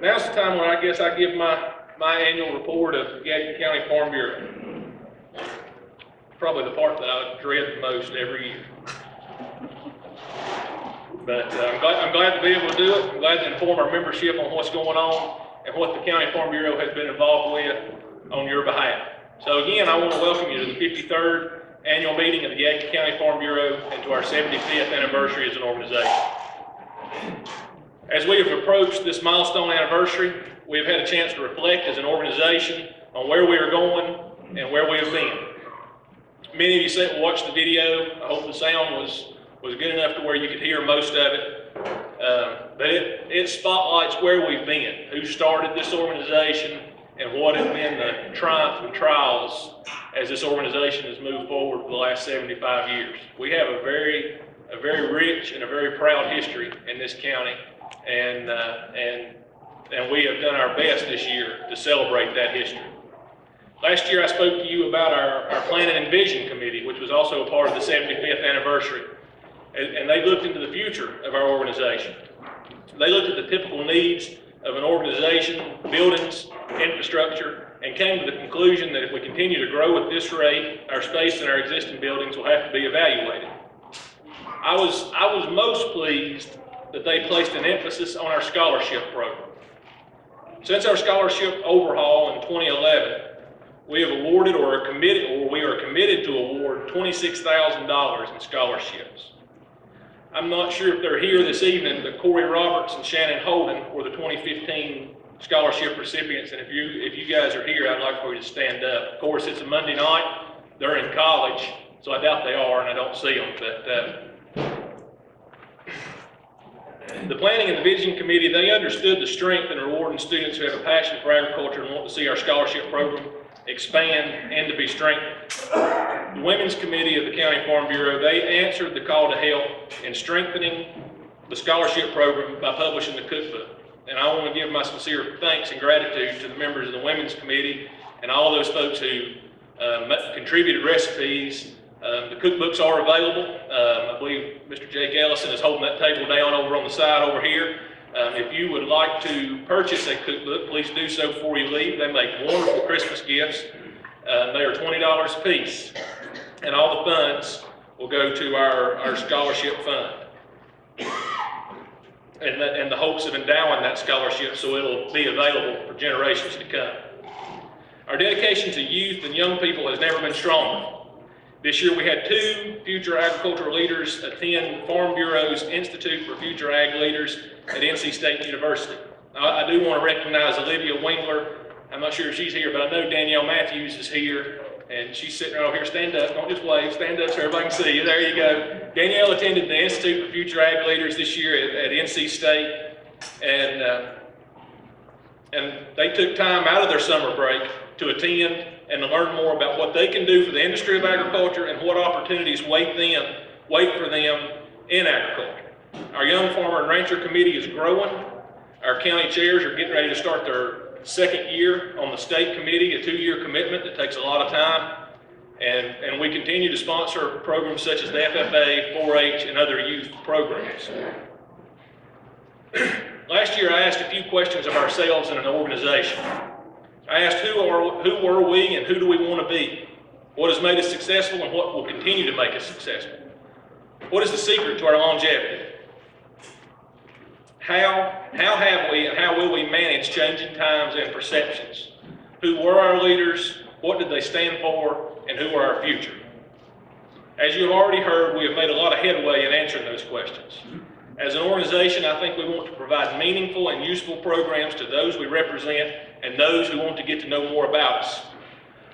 Now's the time when I guess I give my annual report of Yadkin County Farm Bureau. Probably the part that I dread the most every year. But I'm glad to be able to do it. I'm glad to inform our membership on what's going on and what the County Farm Bureau has been involved with on your behalf. So again, I want to welcome you to the 53rd annual meeting of the Yadkin County Farm Bureau and to our 75th anniversary as an organization. As we have approached this milestone anniversary, we have had a chance to reflect as an organization on where we are going and where we have been. Many of you watched the video. I hope the sound was good enough to where you could hear most of it. But it spotlights where we've been, who started this organization, and what have been the triumphs and trials as this organization has moved forward for the last 75 years. We have a very rich and a very proud history in this county, and we have done our best this year to celebrate that history. Last year I spoke to you about our Planning and Vision Committee, which was also a part of the 75th anniversary. And they looked into the future of our organization. They looked at the typical needs of an organization, buildings, infrastructure, and came to the conclusion that if we continue to grow at this rate, our space in our existing buildings will have to be evaluated. I was most pleased that they placed an emphasis on our scholarship program. Since our scholarship overhaul in 2011, we have awarded we are committed to award $26,000 in scholarships. I'm not sure if they're here this evening, but Corey Roberts and Shannon Holden were the 2015 scholarship recipients, and if you guys are here, I'd like for you to stand up. Of course, it's a Monday night. They're in college, so I doubt they are, and I don't see them. But the Planning and the Vision Committee, they understood the strength in rewarding students who have a passion for agriculture and want to see our scholarship program expand and to be strengthened. The Women's Committee of the County Farm Bureau, they answered the call to help in strengthening the scholarship program by publishing the cookbook. And I want to give my sincere thanks and gratitude to the members of the Women's Committee and all those folks who contributed recipes. The cookbooks are available. I believe Mr. Jake Ellison is holding that table down over on the side over here. If you would like to purchase a cookbook, please do so before you leave. They make wonderful Christmas gifts. They are $20 a piece, and all the funds will go to our scholarship fund. And the hopes of endowing that scholarship so it'll be available for generations to come. Our dedication to youth and young people has never been stronger. This year we had 2 future agricultural leaders attend Farm Bureau's Institute for Future Ag Leaders at NC State University. I do want to recognize Olivia Wingler. I'm not sure if she's here, but I know Danielle Matthews is here, and she's sitting right over here. Stand up, don't just wave, stand up so everybody can see you. There you go. Danielle attended the Institute for Future Ag Leaders this year at NC State, and they took time out of their summer break to attend and to learn more about what they can do for the industry of agriculture and what opportunities wait for them in agriculture. Our Young Farmer and Rancher Committee is growing. Our county chairs are getting ready to start their 2nd year on the state committee, a 2-year commitment that takes a lot of time. And we continue to sponsor programs such as the FFA, 4-H, and other youth programs. Last year I asked a few questions of ourselves in an organization. I asked who were we and who do we want to be? What has made us successful and what will continue to make us successful? What is the secret to our longevity? How have we and how will we manage changing times and perceptions? Who were our leaders? What did they stand for? And who are our future? As you have already heard, we have made a lot of headway in answering those questions. As an organization, I think we want to provide meaningful and useful programs to those we represent and those who want to get to know more about us.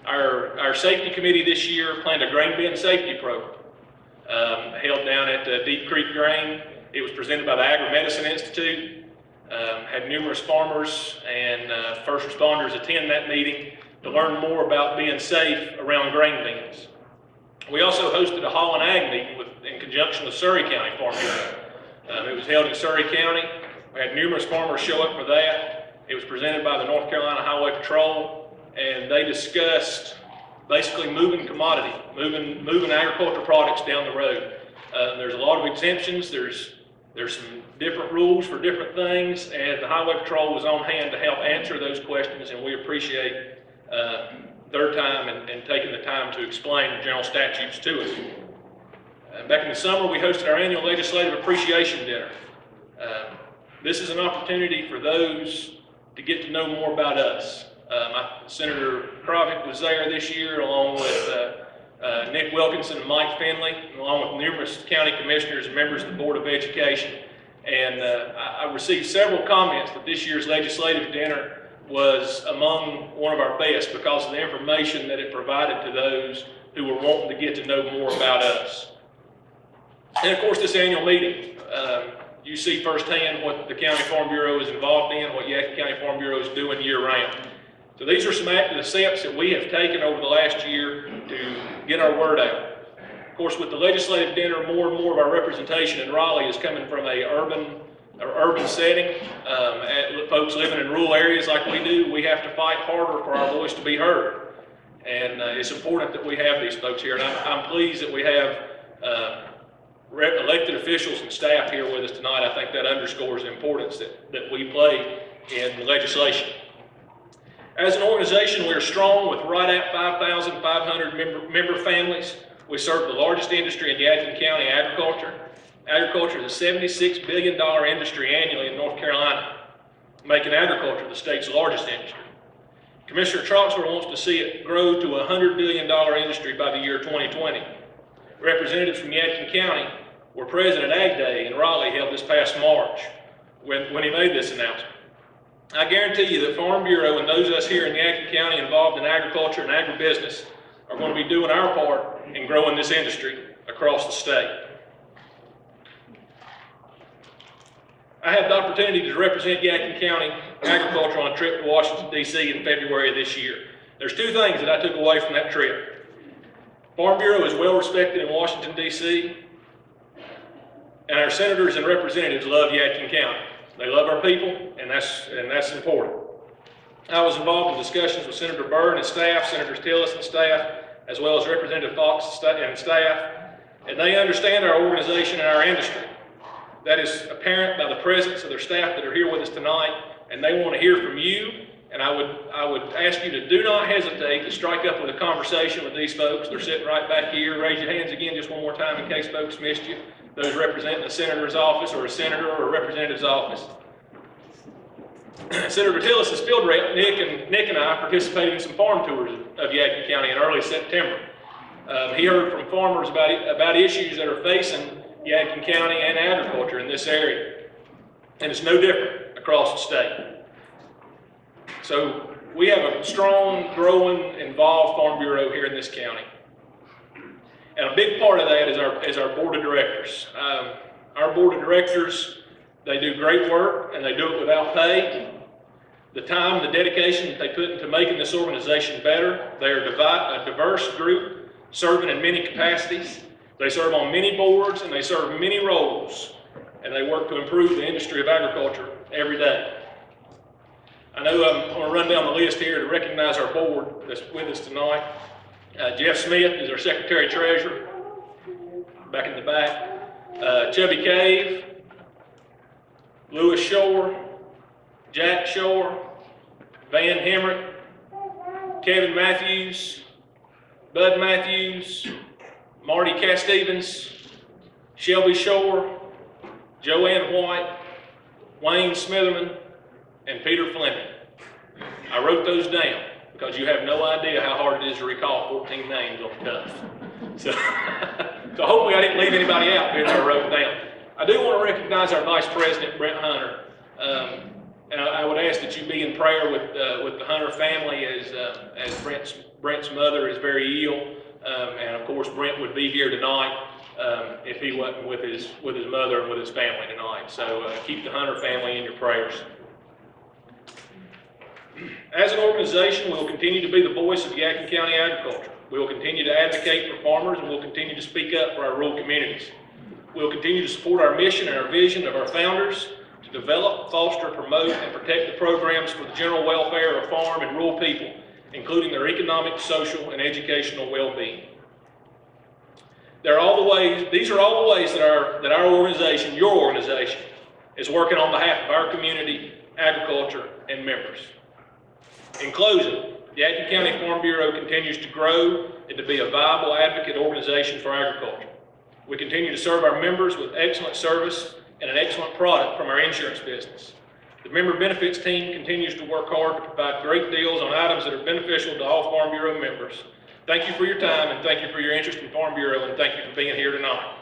Our safety committee this year planned a grain bin safety program held down at Deep Creek Grain. It was presented by the Agri-Medicine Institute, had numerous farmers and first responders attend that meeting to learn more about being safe around grain bins. We also hosted a Holland Ag meeting in conjunction with Surry County Farm Bureau. It was held in Surry County. We had numerous farmers show up for that. It was presented by the North Carolina Highway Patrol, and they discussed basically moving agricultural products down the road. There's a lot of exemptions. There's There's some different rules for different things, and the Highway Patrol was on hand to help answer those questions, and we appreciate their time and taking the time to explain the general statutes to us. Back in the summer, we hosted our annual Legislative Appreciation Dinner. This is an opportunity for those to get to know more about us. Senator Krovic was there this year, along with Nick Wilkinson and Mike Finley, along with numerous county commissioners and members of the Board of Education. And I received several comments that this year's legislative dinner was among one of our best because of the information that it provided to those who were wanting to get to know more about us. And of course, this annual meeting, you see firsthand what the County Farm Bureau is involved in, what Yadkin County Farm Bureau is doing year round. So these are some active steps that we have taken over the last year to get our word out. Of course, with the legislative dinner, more and more of our representation in Raleigh is coming from a urban setting. Folks living in rural areas like we do, we have to fight harder for our voice to be heard. And it's important that we have these folks here. And I'm pleased that we have elected officials and staff here with us tonight. I think that underscores the importance that we play in legislation. As an organization, we are strong with right at 5,500 member families. We serve the largest industry in Yadkin County, agriculture. Agriculture is a $76 billion industry annually in North Carolina, making agriculture the state's largest industry. Commissioner Troxler wants to see it grow to a $100 billion industry by the year 2020. Representatives from Yadkin County were present at Ag Day in Raleigh held this past March when he made this announcement. I guarantee you that Farm Bureau and those of us here in Yadkin County involved in agriculture and agribusiness are going to be doing our part in growing this industry across the state. I had the opportunity to represent Yadkin County agriculture on a trip to Washington, D.C. in February of this year. There's two things that I took away from that trip. Farm Bureau is well respected in Washington, D.C., and our senators and representatives love Yadkin County. They love our people, and that's important. I was involved in discussions with Senator Byrd and staff, Senators Tillis and staff, as well as Representative Fox and staff, and they understand our organization and our industry. That is apparent by the presence of their staff that are here with us tonight, and they want to hear from you. And I would ask you to do not hesitate to strike up with a conversation with these folks. They're sitting right back here. Raise your hands again just one more time in case folks missed you. Those representing a senator's office or a senator or a representative's office. Senator Tillis' field rep, Nick and I participated in some farm tours of Yadkin County in early September. He heard from farmers about issues that are facing Yadkin County and agriculture in this area. And it's no different across the state. So we have a strong, growing, involved Farm Bureau here in this county. And a big part of that is our board of directors. Our board of directors, they do great work and they do it without pay. The time, the dedication that they put into making this organization better. They are a diverse group serving in many capacities. They serve on many boards and they serve many roles. And they work to improve the industry of agriculture every day. I know I'm going to run down the list here to recognize our board that's with us tonight. Jeff Smith is our Secretary-Treasurer, back in the back. Chubby Cave, Lewis Shore, Jack Shore, Van Hemrick, Kevin Matthews, Bud Matthews, Marty Castevens, Shelby Shore, Joanne White, Wayne Smitherman, and Peter Fleming. I wrote those down because you have no idea how hard it is to recall 14 names off the cuff. So hopefully I didn't leave anybody out because I wrote down. I do want to recognize our Vice President, Brent Hunter. And I would ask that you be in prayer with the Hunter family as Brent's mother is very ill. And of course, Brent would be here tonight if he wasn't with his mother and with his family tonight. So keep the Hunter family in your prayers. As an organization, we will continue to be the voice of Yadkin County agriculture. We will continue to advocate for farmers and we'll continue to speak up for our rural communities. We will continue to support our mission and our vision of our founders to develop, foster, promote, and protect the programs for the general welfare of farm and rural people, including their economic, social, and educational well-being. these are all the ways that our organization, your organization, is working on behalf of our community, agriculture, and members. In closing, the Yadkin County Farm Bureau continues to grow and to be a viable advocate organization for agriculture. We continue to serve our members with excellent service and an excellent product from our insurance business. The member benefits team continues to work hard to provide great deals on items that are beneficial to all Farm Bureau members. Thank you for your time, and thank you for your interest in Farm Bureau, and thank you for being here tonight.